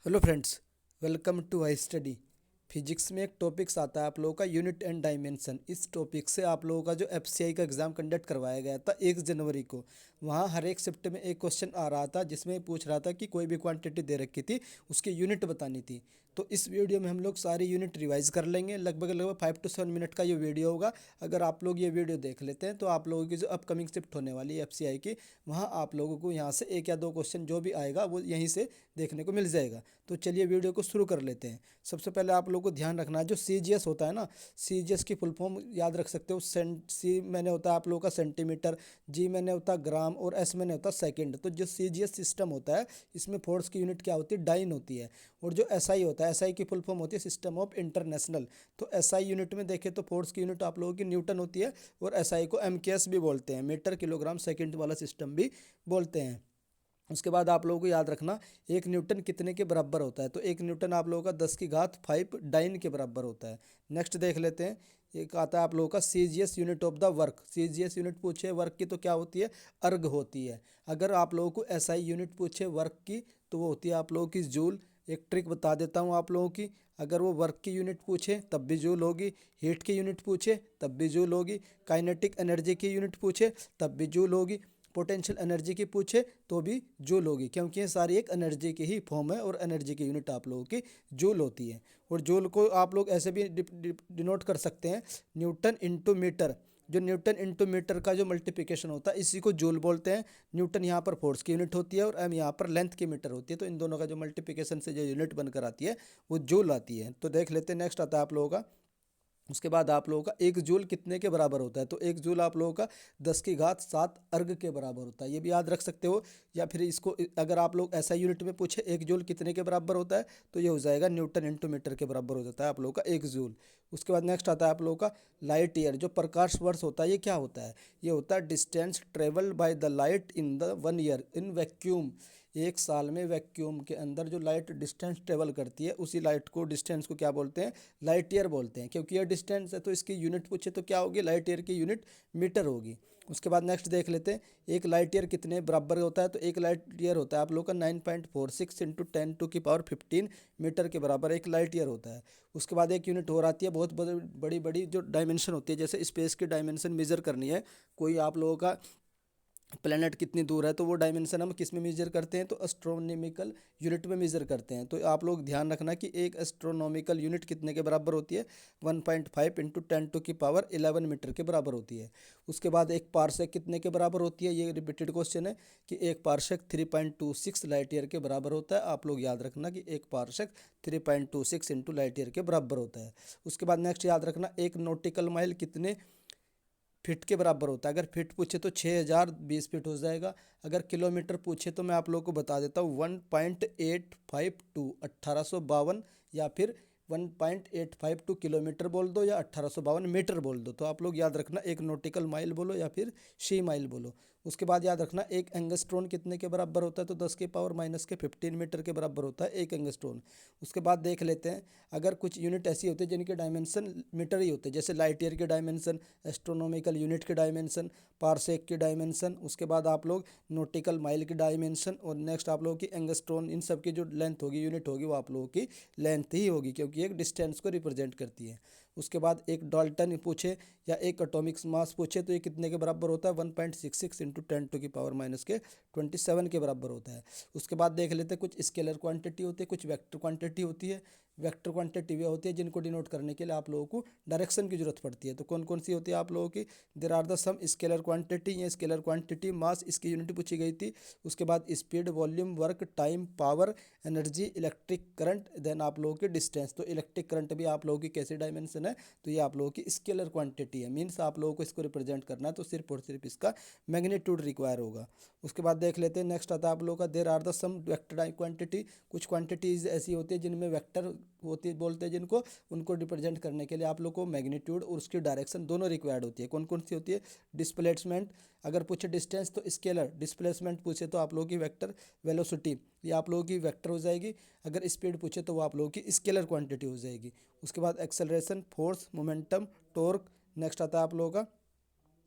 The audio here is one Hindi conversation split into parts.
Hello friends, welcome to I study. Physics में एक टॉपिक्स आता है आप लोगों का यूनिट एंड डायमेंशन। इस टॉपिक से आप लोगों का जो एफसीआई का एग्ज़ाम कंडक्ट करवाया गया था 1 जनवरी को, वहाँ हर एक शिफ्ट में एक क्वेश्चन आ रहा था जिसमें पूछ रहा था कि कोई भी क्वांटिटी दे रखी थी, उसकी यूनिट बतानी थी। तो इस वीडियो में हम लोग सारी यूनिट रिवाइज कर लेंगे। लगभग लगभग 5 to 7 मिनट का ये वीडियो होगा। अगर आप लोग ये वीडियो देख लेते हैं तो आप लोगों की जो अपकमिंग शिफ्ट होने वाली है एफसीआई की, वहाँ आप लोगों को यहाँ से एक या दो क्वेश्चन जो भी आएगा वो यहीं से देखने को मिल जाएगा। तो चलिए वीडियो को शुरू कर लेते हैं। सबसे पहले आप लोगों को ध्यान रखना है जो सीजीएस होता है ना, सीजीएस की फुल फॉर्म याद रख सकते हो। सी मैंने होता है आप लोगों का सेंटीमीटर, जी मैंने होता है ग्राम और एस मैंने होता है सेकंड। तो जो सीजीएस सिस्टम होता है इसमें फोर्स की यूनिट क्या होती है, डाइन होती है। और जो एसआई होता है, एसआई की फुल फॉर्म होती है सिस्टम ऑफ इंटरनेशनल। तो एसआई यूनिट में देखें तो फोर्स की यूनिट आप लोगों की न्यूटन होती है। और एसआई को एमकेएस भी बोलते हैं, मीटर किलोग्राम सेकंड वाला सिस्टम भी बोलते हैं। उसके बाद आप लोगों को याद रखना 1 न्यूटन कितने के बराबर होता है। तो 1 न्यूटन आप लोगों का 10⁵ डाइन के बराबर होता है। नेक्स्ट देख लेते हैं। एक आता है आप लोगों का CGS unit of the work. CGS unit पूछे वर्क की तो क्या होती है, अर्ग होती है। अगर आप लोगों को एसआई यूनिट पूछे वर्क की तो वो होती है आप लोगों की जूल। एक ट्रिक बता देता हूँ आप लोगों की, अगर वो वर्क की यूनिट पूछे तब भी जूल होगी, हीट की यूनिट पूछे तब भी जूल होगी, काइनेटिक एनर्जी की यूनिट पूछे तब भी जूल होगी, पोटेंशियल एनर्जी की पूछे तो भी जूल होगी, क्योंकि ये सारी एक एनर्जी की ही फॉर्म है और एनर्जी की यूनिट आप लोगों की जूल होती है। और जूल को आप लोग ऐसे भी डिनोट कर सकते हैं, न्यूटन इंटू मीटर। जो न्यूटन इंटू मीटर का जो मल्टीप्लिकेशन होता है इसी को जूल बोलते हैं। न्यूटन यहाँ पर फोर्स की यूनिट होती है और एम यहाँ पर लेंथ की मीटर होती है। तो इन दोनों का जो मल्टीप्लिकेशन से जो यूनिट बनकर आती है वो जूल आती है। तो देख लेते हैं। नेक्स्ट आता है आप लोगों का, उसके बाद आप लोगों का 1 जूल कितने के बराबर होता है। तो 1 जूल आप लोगों का 10⁵7 अर्ग के बराबर होता है, ये भी याद रख सकते हो। या फिर इसको अगर आप लोग ऐसा यूनिट में पूछे 1 जूल कितने के बराबर होता है तो ये हो जाएगा न्यूटन इंटू मीटर के बराबर हो जाता है आप लोगों का 1 जूल। उसके बाद नेक्स्ट आता है आप लोगों का लाइट ईयर। जो प्रकाश वर्ष होता है ये क्या होता है, ये होता है distance travel by the light in the 1 year in vacuum. 1 साल में वैक्यूम के अंदर जो लाइट डिस्टेंस ट्रेवल करती है उसी लाइट को डिस्टेंस को क्या बोलते हैं, लाइट ईयर बोलते हैं। क्योंकि यह डिस्टेंस है तो इसकी यूनिट पूछे तो क्या होगी, लाइट ईयर की यूनिट मीटर होगी। उसके बाद नेक्स्ट देख लेते हैं, एक लाइट ईयर कितने बराबर होता है। तो एक लाइट ईयर होता है आप लोग का 9.46 इंटू 10⁻15 मीटर के बराबर एक लाइट ईयर होता है। उसके बाद एक यूनिट और आती है बहुत बड़ी बड़ी जो डायमेंशन होती है, जैसे स्पेस की डायमेंशन मेजर करनी है, कोई आप लोगों का प्लेनेट कितनी दूर है तो वो डायमेंशन हम किस में मेजर करते हैं, तो एस्ट्रोनॉमिकल यूनिट में मेजर करते हैं। तो आप लोग ध्यान रखना कि एक एस्ट्रोनॉमिकल यूनिट कितने के बराबर होती है, 1.5 इंटू 10⁻11 मीटर के बराबर होती है। उसके बाद एक पारसेक कितने के बराबर होती है, ये रिपीटेड क्वेश्चन है कि एक पारसेक 3.26 लाइट ईयर के बराबर होता है। आप लोग याद रखना कि एक पारसेक 3.26 इंटू लाइट ईयर के बराबर होता है। उसके बाद नेक्स्ट याद रखना एक नॉटिकल माइल कितने फिट के बराबर होता है। अगर फिट पूछे तो 6020 फीट हो जाएगा। अगर किलोमीटर पूछे तो मैं आप लोगों को बता देता हूँ 1.852 1852, या फिर 1.852 किलोमीटर बोल दो या 1852 मीटर बोल दो। तो आप लोग याद रखना एक नॉटिकल माइल बोलो या फिर शी माइल बोलो। उसके बाद याद रखना एक एंगस्ट्रोन कितने के बराबर होता है, तो 10⁻⁻15 मीटर के बराबर होता है एक एंगस्ट्रोन। उसके बाद देख लेते हैं, अगर कुछ यूनिट ऐसी होती है जिनके डायमेंशन मीटर ही होते हैं, जैसे लाइट ईयर के डायमेंशन, एस्ट्रोनॉमिकल यूनिट के डायमेंशन, पारसेक के डायमेंशन, उसके बाद आप लोग नॉटिकल माइल की डायमेंशन, और नेक्स्ट आप लोगों की एंगस्ट्रोन, इन सब की जो लेंथ होगी यूनिट होगी वो आप लोगों की लेंथ ही होगी, क्योंकि एक डिस्टेंस को रिप्रेजेंट करती है। उसके बाद एक डाल्टन पूछे या एक एटॉमिक मास पूछे तो ये कितने के बराबर होता है, 1.66 इंटू 10⁻⁻27 के बराबर होता है। उसके बाद देख लेते हैं कुछ स्केलर क्वांटिटी होती है, कुछ वेक्टर क्वांटिटी होती है। वेक्टर क्वांटिटी वे होती है जिनको डिनोट करने के लिए आप लोगों को डायरेक्शन की जरूरत पड़ती है। तो कौन कौन सी होती है आप लोगों की, there are the some scalar quantity. ये स्केलर क्वांटिटी मास इसकी यूनिट पूछी गई थी। उसके बाद speed, volume, work, time, power, energy, electric current, then आप लोगों की डिस्टेंस। तो इलेक्ट्रिक करंट भी आप लोगों की कैसी डायमेंशन है, तो ये आप लोगों की स्केलर क्वांटिटी है। मीन्स आप लोगों को इसको रिप्रेजेंट करना है तो सिर्फ और सिर्फ इसका मैग्नीट्यूड रिक्वायर होगा। उसके बाद देख लेते हैं नेक्स्ट आता है आप लोगों का there are the some vector quantity. कुछ क्वांटिटीज ऐसी होती है जिनमें वेक्टर होती बोलते हैं जिनको, उनको रिप्रेजेंट करने के लिए आप लोग को मैग्नीट्यूड और उसकी डायरेक्शन दोनों रिक्वायर्ड होती है। कौन कौन सी होती है, डिस्प्लेसमेंट, अगर पूछे डिस्टेंस तो स्केलर, डिस्प्लेसमेंट पूछे तो आप लोगों की वेक्टर, वेलोसिटी ये आप लोगों की वेक्टर हो जाएगी। अगर स्पीड पूछे तो वो आप लोगों की स्केलर क्वांटिटी हो जाएगी। उसके बाद acceleration, force, momentum, torque, next आता है आप लोगों का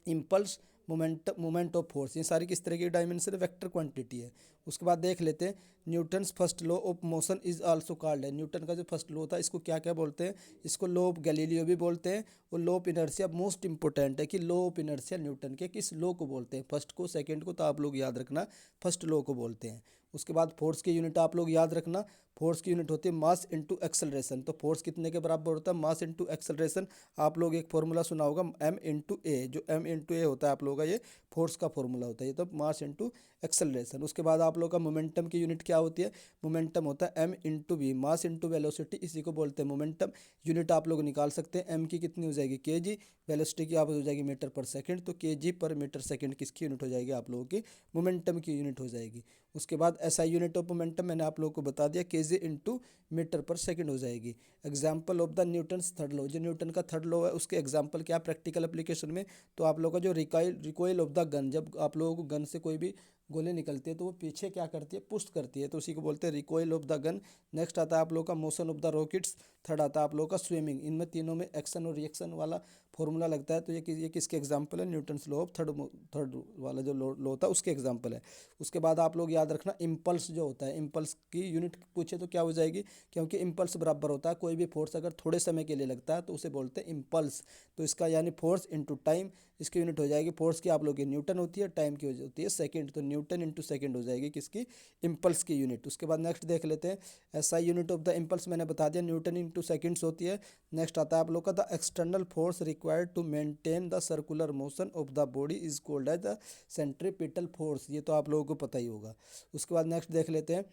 इम्पल्स, मोमेंट ऑफ फोर्स। ये सारी किस तरह की डायमेंशन वेक्टर क्वांटिटी है। उसके बाद देख लेते हैं Newton's first law of motion is also called है। न्यूटन का जो फर्स्ट लॉ था इसको क्या क्या बोलते हैं, इसको लॉ ऑफ गैलीलियो भी बोलते हैं, और law of inertia most important है कि लॉ ऑफ इनर्शिया न्यूटन के किस लॉ को बोलते हैं, फर्स्ट को सेकंड को तो आप लोग याद रखना फर्स्ट लॉ को बोलते हैं। उसके बाद फोर्स की यूनिट आप लोग याद रखना, फोर्स की यूनिट होती है मास इनटू एक्सेलरेशन। तो फोर्स कितने के बराबर होता है, मास इनटू एक्सेलरेशन। आप लोग एक फॉर्मूला सुना होगा m इंटू ए, जो m इंटू ए होता है आप लोगों का ये फोर्स का फॉर्मूला होता है, ये तो मास इंटू एक्सेलरेशन। उसके बाद आप लोग का मोमेंटम की यूनिट क्या होती है, मोमेंटम होता है m into V, mass into velocity, इसी को बोलते हैं मोमेंटम। यूनिट आप लोग निकाल सकते हैं, m की कितनी हो जाएगी kg, वेलोसिटी की आप हो जाएगी मीटर पर सेकंड, तो kg पर मीटर सेकंड किसकी यूनिट हो जाएगी, आप लोगों की मोमेंटम की यूनिट हो जाएगी। उसके बाद SI यूनिट ऑफ मोमेंटम मैंने आप लोगों को बता दिया, kg इंटू मीटर पर सेकंड हो जाएगी। Example of the Newton's third law, जो न्यूटन का थर्ड लॉ है उसके एग्जाम्पल क्या प्रैक्टिकल एप्लीकेशन में, तो आप लोगों का जो रिकॉइल ऑफ द गन, जब आप लोगों को गन से कोई भी गोले निकलती है तो वो पीछे क्या करती है, पुश करती है, तो उसी को बोलते हैं recoil of the gun. Next आता है आप लोगों का motion of the rockets, third आता है आप लोगों का स्विमिंग। इनमें तीनों में एक्शन और रिएक्शन वाला फॉर्मूला लगता है, तो ये किसके एग्जाम्पल है, न्यूटन्स लॉ ऑफ थर्ड वाला जो लॉ होता है उसके एग्जाम्पल है। उसके बाद आप लोग याद रखना इम्पल्स जो होता है, इम्पल्स की यूनिट पूछे तो क्या हो जाएगी, क्योंकि इम्पल्स बराबर होता है कोई भी फोर्स अगर थोड़े समय के लिए लगता है तो उसे बोलते हैं इम्पल्स। तो इसका यानी फोर्स इंटू टाइम, इसकी यूनिट हो जाएगी, फोर्स की आप लोग की न्यूटन होती है, टाइम की होती है सेकंड, तो न्यूटन इंटू सेकंड हो जाएगी किसकी, इम्पल्स की यूनिट। उसके बाद नेक्स्ट देख लेते हैं SI unit of the impulse, मैंने बता दिया न्यूटन इंटू सेकंड्स होती है। नेक्स्ट आता है आप लोग का the external force required to maintain the circular motion of the body is called as the centripetal force, ये तो आप लोगों को पता ही होगा। उसके बाद नेक्स्ट देख लेते हैं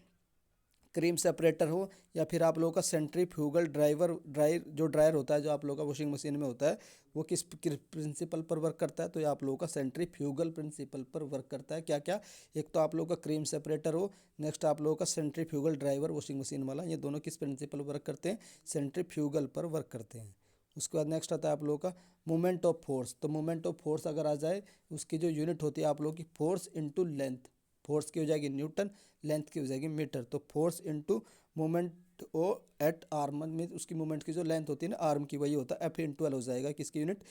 क्रीम सेपरेटर हो या फिर आप लोगों का सेंट्रीफ्यूगल ड्रायर होता है, जो आप लोगों का वॉशिंग मशीन में होता है, वो किस प्रिंसिपल पर वर्क करता है, तो ये आप लोगों का सेंट्रीफ्यूगल प्रिंसिपल पर वर्क करता है। क्या क्या, एक तो आप लोगों का क्रीम सेपरेटर हो, नेक्स्ट आप लोगों का सेंट्रीफ्यूगल ड्राइवर वॉशिंग मशीन वाला, ये दोनों किस प्रिंसिपल वर्क करते हैं, सेंट्रीफ्यूगल पर वर्क करते हैं। उसके बाद नेक्स्ट आता है आप लोगों का मोमेंट ऑफ फोर्स, तो मोमेंट ऑफ फोर्स अगर आ जाए उसकी जो यूनिट होती है आप लोगों की फोर्स इंटू लेंथ, फोर्स की हो जाएगी न्यूटन, लेंथ की हो जाएगी मीटर, तो फोर्स इंटू मोमेंट ओ एट आर्म में उसकी मोमेंट की जो लेंथ होती है ना आर्म की, वही होता है F इंटू एल हो जाएगा किसकी यूनिट,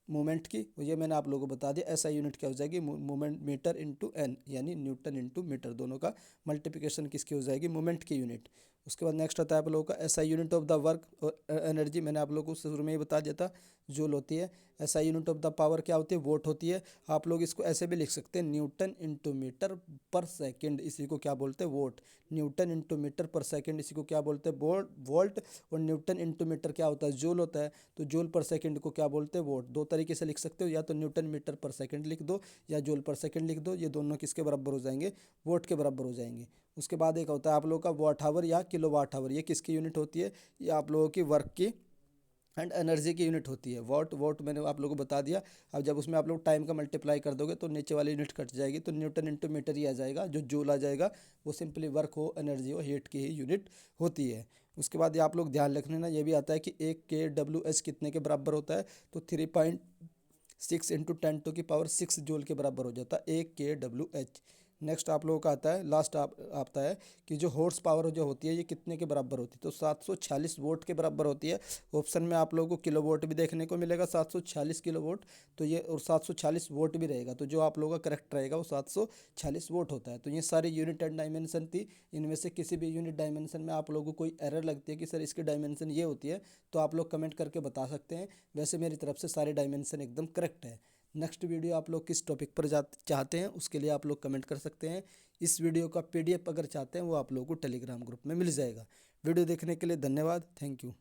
मोमेंट की। ये मैंने आप लोगों को बता दिया। SI यूनिट क्या हो जाएगी, मोमेंट मीटर इंटू एन, यानी न्यूटन इंटू मीटर, दोनों का मल्टीप्लिकेशन किसकी हो जाएगी, मोमेंट की यूनिट। उसके बाद नेक्स्ट आता है आप लोगों का SI unit of the work और एनर्जी, मैंने आप लोगों को शुरू में ही बता दिया था, जूल होती है। SI unit of the power क्या होती है, वोट होती है। आप लोग इसको ऐसे भी लिख सकते हैं, न्यूटन इंटू मीटर पर सेकेंड, इसी को क्या बोलते हैं, वोट। न्यूटन इंटू मीटर पर सेकेंड, इसी को क्या बोलते हैं, वोल्ट। और न्यूटन इंटू मीटर क्या होता है, जूल होता है, तो जूल पर सेकेंड को क्या बोलते हैं, वोट। दो तरीके से लिख सकते हो, या तो न्यूटन मीटर पर सेकेंड लिख दो या जूल पर सेकेंड लिख दो, ये दोनों किसके बराबर हो जाएंगे, वोट के बराबर हो जाएंगे। उसके बाद एक होता है आप लोगों का वाट आवर या किलो वाट आवर, ये किसकी यूनिट होती है, ये आप लोगों की वर्क की एंड एनर्जी की यूनिट होती है। वॉट मैंने आप लोगों को बता दिया। अब जब उसमें आप लोग टाइम का मल्टीप्लाई कर दोगे तो नीचे वाली यूनिट कट जाएगी, तो न्यूटन इंटू मीटर ही आ जाएगा, जो जूल आ जाएगा वो सिंपली वर्क हो, एनर्जी हो, हीट की ही यूनिट होती है। उसके बाद ये आप लोग ध्यान रखने ना, ये भी आता है कि एक kWh कितने के बराबर होता है, तो 3.6 इंटू 10⁶ जूल के बराबर हो जाता है एक kWh। नेक्स्ट आप लोगों का आता है लास्ट आता है कि जो हॉर्स पावर जो होती है ये कितने के बराबर होती है, तो 746 वोट के बराबर होती है। ऑप्शन में आप लोगों को किलो वोट भी देखने को मिलेगा 746 किलो वोट, तो ये और 746 वोट भी रहेगा, तो जो आप लोगों का करेक्ट रहेगा वो 746 वोट होता है। तो ये सारी यूनिट एंड डायमेंशन थी, इनमें से किसी भी यूनिट डायमेंशन में आप लोगों को कोई एरर लगती है कि सर इसकी डायमेंशन ये होती है, तो आप लोग कमेंट करके बता सकते हैं। वैसे मेरी तरफ से सारे डायमेंशन एकदम करेक्ट है। नेक्स्ट वीडियो आप लोग किस टॉपिक पर चाहते हैं उसके लिए आप लोग कमेंट कर सकते हैं। इस वीडियो का PDF अगर चाहते हैं वो आप लोगों को टेलीग्राम ग्रुप में मिल जाएगा। वीडियो देखने के लिए धन्यवाद, थैंक यू।